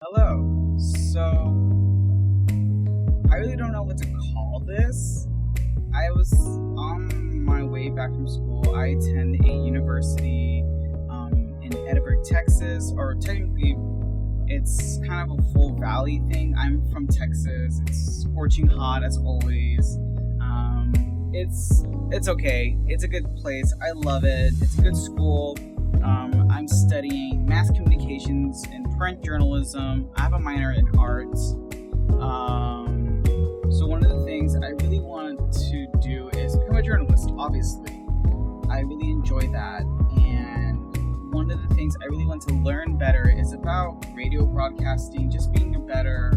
Hello. So, I really don't know what to call this. I was on my way back from school. I attend a university in Edinburgh, Texas, or technically, it's kind of a full valley thing. I'm from Texas. It's scorching hot as always. It's okay. It's a good place. I love it. It's a good school. I'm studying mass communications and print journalism. I have a minor in arts. So one of the things I really want to do is become a journalist, obviously. I really enjoy that. And one of the things I really want to learn better is about radio broadcasting, just being a better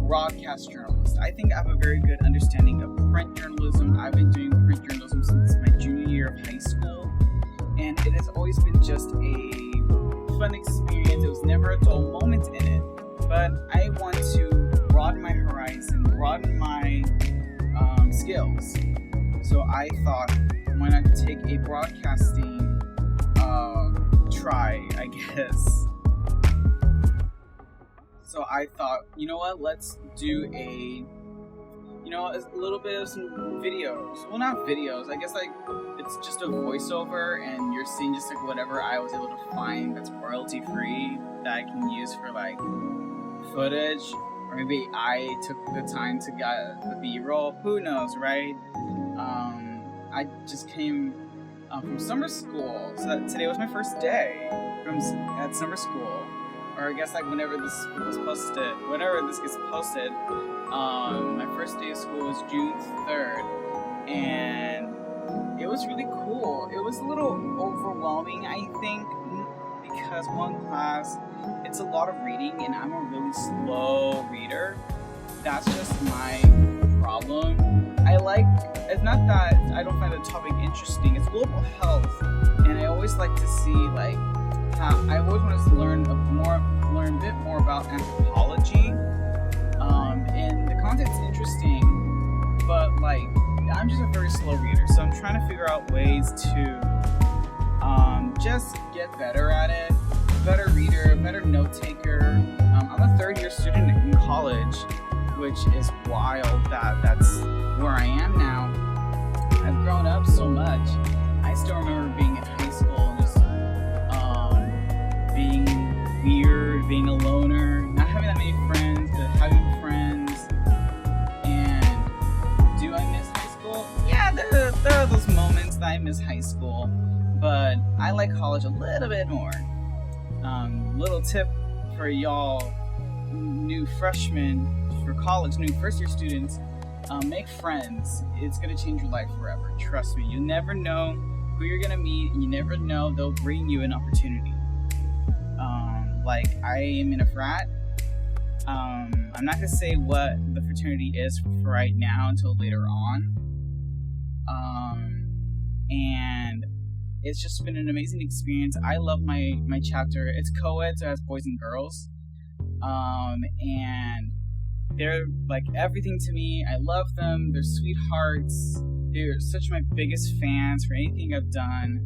broadcast journalist. I think I have a very good understanding of print journalism. I've been doing print journalism since my junior year of high school. And it has always been just a fun experience. There was never a dull moment in it. But I want to broaden my horizon, broaden my skills. So I thought, why not take a broadcasting try, I guess. So I thought, you know what, let's do a little bit of some videos. Well, not videos. I guess it's just a voiceover, and you're seeing just whatever I was able to find that's royalty free that I can use for footage, or maybe I took the time to get the B-roll. Who knows, right? I just came from summer school, so today was my first day at summer school. Or I guess whenever this gets posted, my first day of school was June 3rd, and it was really cool. It was a little overwhelming, I think, because one class, it's a lot of reading, and I'm a really slow reader. That's just my problem. It's not that I don't find the topic interesting, it's global health, and I always like to see, I always want to learn a bit more about anthropology, and the content's interesting, but I'm just a very slow reader, so I'm trying to figure out ways to just get better at it, better reader, better note taker. I'm a third year student in college, which is wild that's where I am now. I've grown up so much. I still remember being in high school and just being weird, being a loner, not having that many friends, but having friends. And do I miss high school? Yeah, there are those moments that I miss high school, but I like college a little bit more. Little tip for y'all new freshmen for college, new first year students, make friends. It's going to change your life forever. Trust me. You never know who you're going to meet, and you never know they'll bring you an opportunity. I am in a frat. I'm not going to say what the fraternity is for right now until later on. And it's just been an amazing experience. I love my chapter. It's co-ed, so it has boys and girls. And they're everything to me. I love them. They're sweethearts. They're such my biggest fans for anything I've done.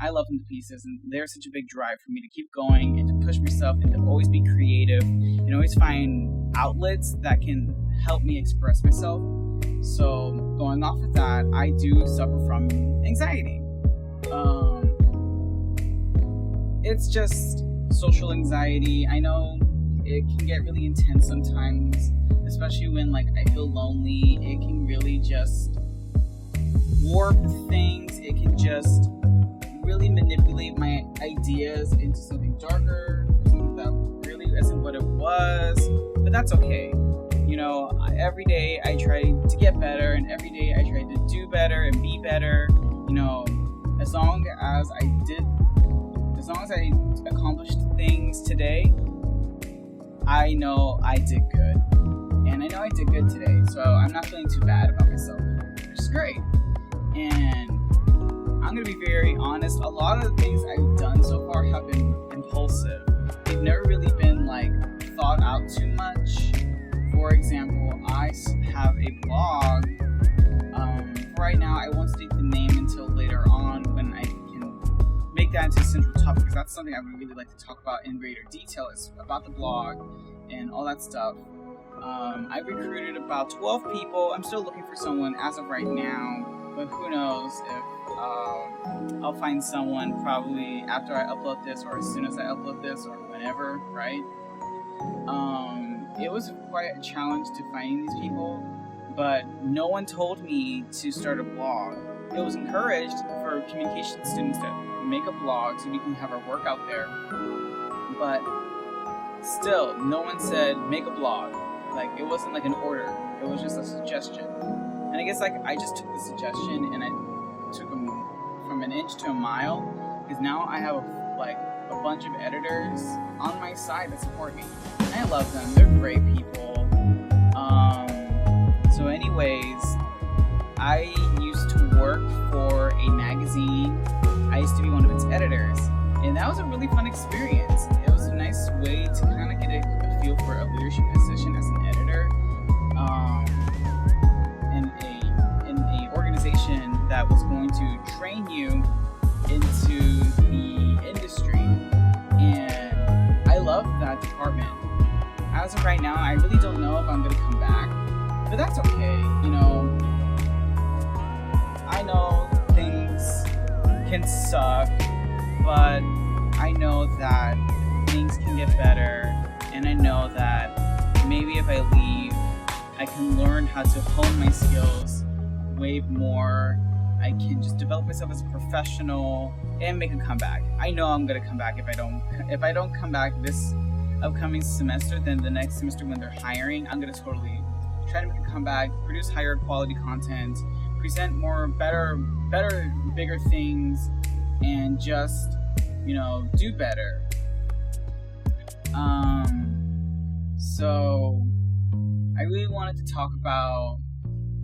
I love them to pieces, and they're such a big drive for me to keep going and to push myself and to always be creative and always find outlets that can help me express myself. So going off of that, I do suffer from anxiety. It's just social anxiety. I know it can get really intense sometimes, especially when I feel lonely. It can really just warp things. It can just really manipulate my ideas into something darker, something that really isn't what it was. But that's okay. Every day I try to get better, and every day I try to do better and be better. As long as I accomplished things today, I know I did good. And I know I did good today, so I'm not feeling too bad about myself, which is great. And I'm going to be very honest, a lot of the things I've done so far have been impulsive. They've never really been thought out too much. For example, I have a blog. Right now, I won't state the name until later on when I can make make that into a central topic, because that's something I would really like to talk about in greater detail, is about the blog and all that stuff. I recruited about 12 people. I'm still looking for someone as of right now, but who knows if I'll find someone probably after I upload this, or as soon as I upload this, or whenever, right? It was quite a challenge to finding these people, but no one told me to start a blog. It was encouraged for communication students to make a blog so we can have our work out there, but still, no one said make a blog. Like, it wasn't like an order, it was just a suggestion. And I guess, like, I just took the suggestion and I took them from an inch to a mile, because now I have a bunch of editors on my side that support me. And I love them, they're great people. So anyways, I used to work for a magazine. I used to be one of its editors, and that was a really fun experience. It was a nice way to kind of get a feel for a leadership position as an editor in a organization that was going to train you into the industry, and I love that department. As of right now, I really don't know if I'm going to come back, but that's okay. You know, I know things can suck, but I know that things can get better, and I know that maybe if I leave, I can learn how to hone my skills way more. I can just develop myself as a professional and make a comeback. I know I'm gonna come back. If I don't come back this upcoming semester, then the next semester when they're hiring, I'm gonna totally try to make a comeback, produce higher quality content, present more better, bigger things, and just, you know, do better. So I really wanted to talk about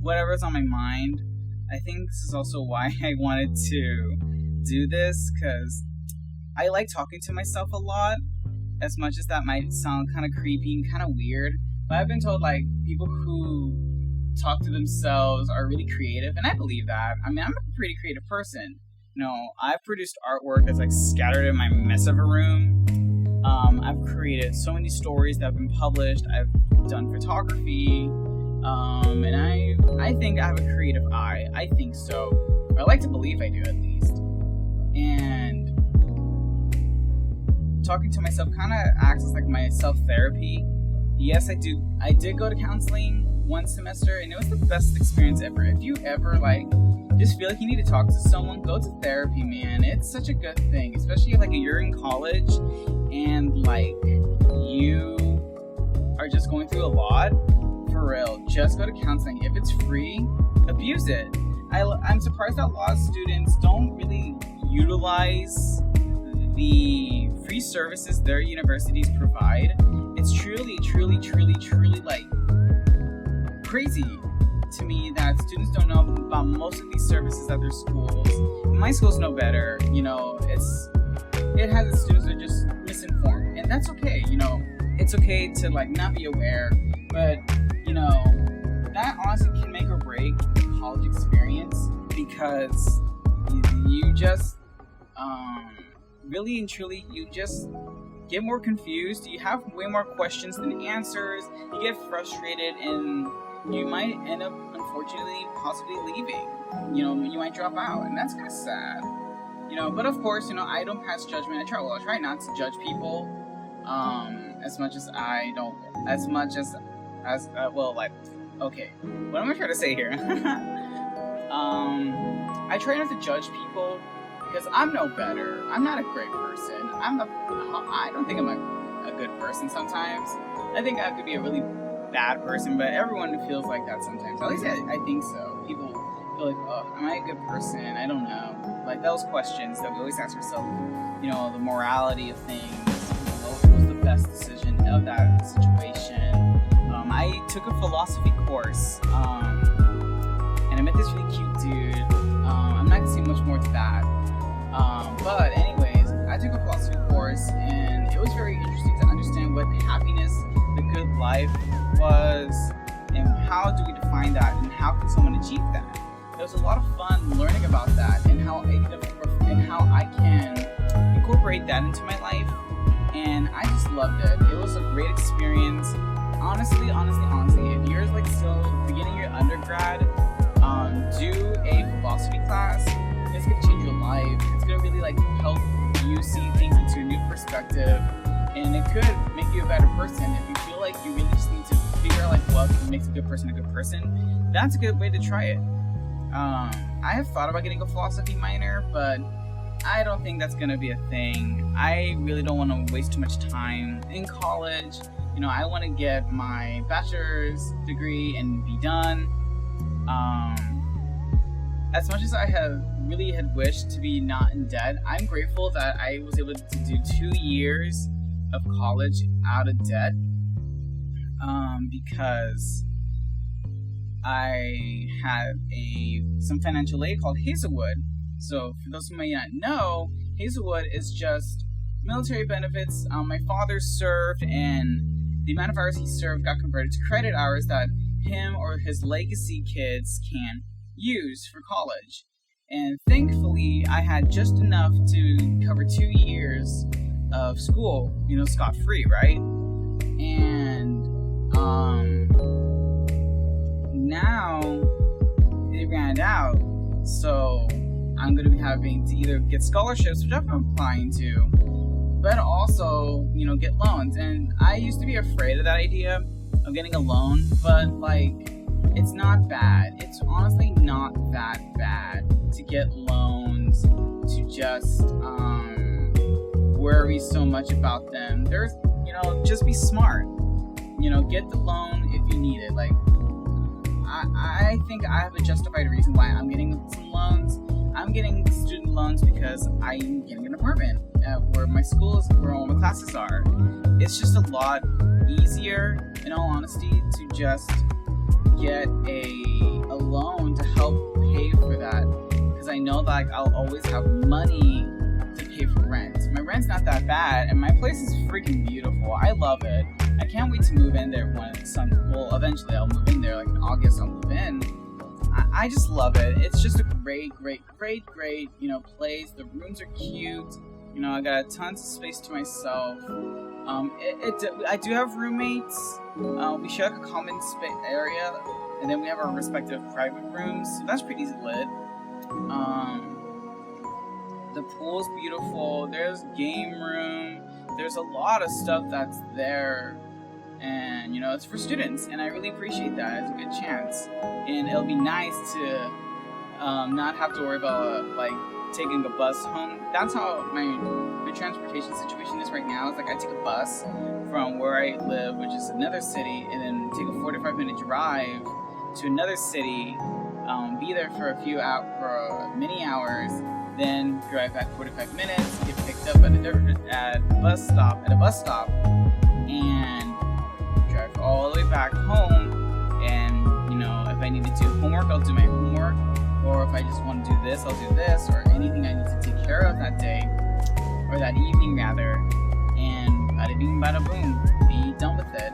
whatever's on my mind. I think this is also why I wanted to do this, because I like talking to myself a lot, as much as that might sound kind of creepy and kind of weird. But I've been told, like, people who talk to themselves are really creative, and I believe that. I mean, I'm a pretty creative person. You know, I've produced artwork that's like scattered in my mess of a room. I've created so many stories that have been published. I've done photography, and I think I have a creative eye. I think so. I like to believe I do, at least. And talking to myself kind of acts as like my self-therapy. Yes, I did go to counseling one semester, and it was the best experience ever. If you ever just feel like you need to talk to someone, go to therapy, man. It's such a good thing, especially if you're in college and you are just going through a lot. For real, just go to counseling. If it's free, abuse it. I'm surprised that a lot of students don't really utilize the free services their universities provide. It's truly crazy to me that students don't know about most of these services at their schools. My schools know better. You know, it has its students that are just misinformed, and that's okay. You know, it's okay to not be aware, but you know, that honestly can make or break the college experience, because you just really and truly, you just get more confused. You have way more questions than answers. You get frustrated, and you might end up, unfortunately, possibly leaving. You know, you might drop out, and that's kind of sad. You know, but of course, you know, I don't pass judgment. I try not to judge people, as much as okay, what am I trying to say here? I try not to judge people, because I'm no better. I'm not a great person. I don't think I'm a good person sometimes. I think I could be a really bad person, but everyone feels like that sometimes. At least I think so. People feel like, oh, am I a good person? I don't know. Like those questions that we always ask ourselves, you know, the morality of things. What was the best decision of that situation? I took a philosophy course, and I met this really cute dude. I'm not gonna say much more to that. But anyways, I took a philosophy course, and it was very interesting to understand what happiness, the good life was, and how do we define that, and how can someone achieve that. There was a lot of fun learning about that, and how I can incorporate that into my life, and I just loved it. It was a great experience. Honestly, if you're like still beginning your undergrad, do a philosophy class. It's gonna change your life. It's gonna really like help you see things into a new perspective, and it could make you a better person. If you feel like you really just need to figure out like what makes a good person, that's a good way to try it. I have thought about getting a philosophy minor, but I don't think that's gonna be a thing. I really don't want to waste too much time in college. I want to get my bachelor's degree and be done. As much as I had wished to be not in debt, I'm grateful that I was able to do 2 years of college out of debt, because I had some financial aid called Hazelwood. So for those who may not know, Hazelwood is just military benefits. My father served, and the amount of hours he served got converted to credit hours that him or his legacy kids can use for college. And thankfully, I had just enough to cover 2 years of school, scot-free, right? And now it ran out, so I'm going to be having to either get scholarships, which I've been applying to, but also, get loans. And I used to be afraid of that idea of getting a loan, but it's not bad. It's honestly not that bad to get loans, to just worry so much about them. There's, just be smart. Get the loan if you need it. I think I have a justified reason why I'm getting some loans. I'm getting student loans because I'm getting an apartment where my school is, where all my classes are. It's just a lot easier, in all honesty, to just get a loan to help pay for that, because I know that I'll always have money to pay for rent. My rent's not that bad, and my place is freaking beautiful. I love it. I can't wait to move in there eventually I'll move in there, in August I'll move in. I just love it. It's just a great, place. The rooms are cute. I got tons of space to myself. I do have roommates. We share a common area, and then we have our respective private rooms, so that's pretty lit. The pool's beautiful. There's game room. There's a lot of stuff that's there, and it's for students, and I really appreciate that. It's a good chance, and it'll be nice to not have to worry about taking a bus home. That's how my transportation situation is right now. It's I take a bus from where I live, which is another city, and then take a 45-minute drive to another city, be there for many hours, then drive back 45 minutes, get picked up at a bus stop, and drive all the way back home. And if I need to do homework, I'll do my homework, or if I just want to do this, I'll do this, or anything I need to take care of that day, or that evening rather, and bada bing bada boom, be done with it,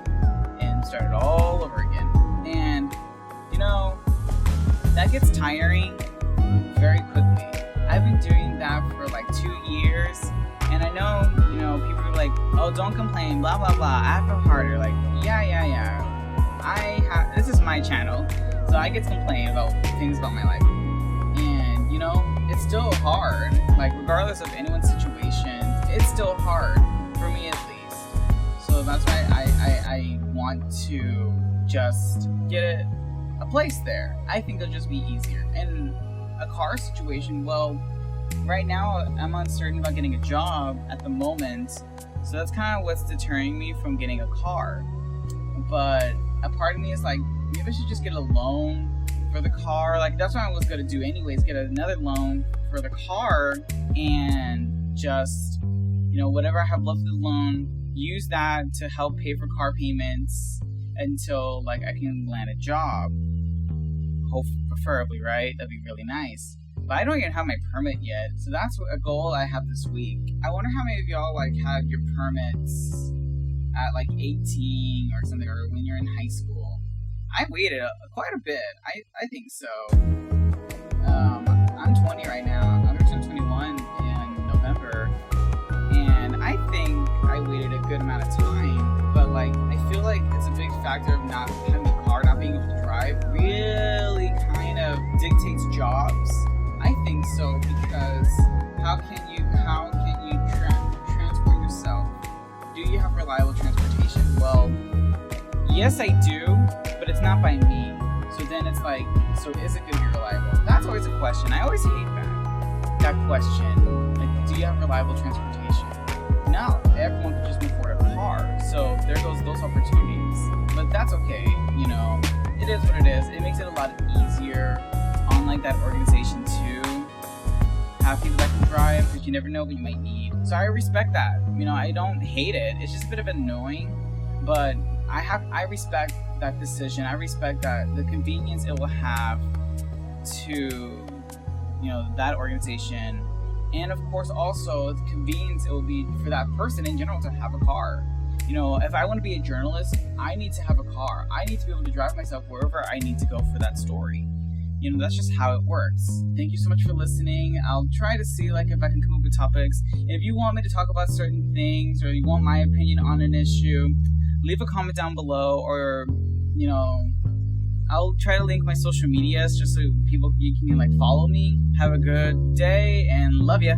and start it all over again. And that gets tiring very quickly. I've been doing that for 2 years, and I know, people are like, oh, don't complain, blah blah blah, I have it harder. Yeah. This is my channel, so I get to complain about things about my life. And it's still hard, regardless of anyone's situation, it's still hard, for me at least. So that's why I want to just get a place there. I think it'll just be easier. And a car situation, well, right now I'm uncertain about getting a job at the moment, so that's kind of what's deterring me from getting a car. But a part of me is maybe I should just get a loan for the car. That's what I was gonna do anyways, get another loan for the car, and just whatever I have left of the loan, use that to help pay for car payments until I can land a job, preferably, right? That'd be really nice. But I don't even have my permit yet, so that's a goal I have this week. I wonder how many of y'all have your permits at 18 or something, or when you're in high school. I waited quite a bit. I think so. I'm 20 right now. I'm going to turn 21 in November, think I waited a good amount of time, but like I feel like it's a big factor of not having a car, not being able to drive, really kind of dictates jobs. I think so, because how can you transport yourself? Do you have reliable transportation? Well, yes, I do, but it's not by me. So then it's like, so is it going to be reliable? That's always a question. I always hate that question. Like, do you have reliable transportation? No, everyone can just afford a car. So there goes those opportunities. But that's okay, you know. It is what it is. It makes it a lot easier on like that organization to have people that can drive, because you never know what you might need. So I respect that. You know, I don't hate it. It's just a bit of annoying, but I respect that decision. I respect that the convenience it will have to, you know, that organization, and of course also the convenience it will be for that person in general to have a car. You know, if I want to be a journalist, I need to have a car. I need to be able to drive myself wherever I need to go for that story. You know, that's just how it works. Thank you so much for listening. I'll try to see like if I can come up with topics. If you want me to talk about certain things, or you want my opinion on an issue, leave a comment down below, or, you know, I'll try to link my social medias just so you can like follow me. Have a good day and love ya.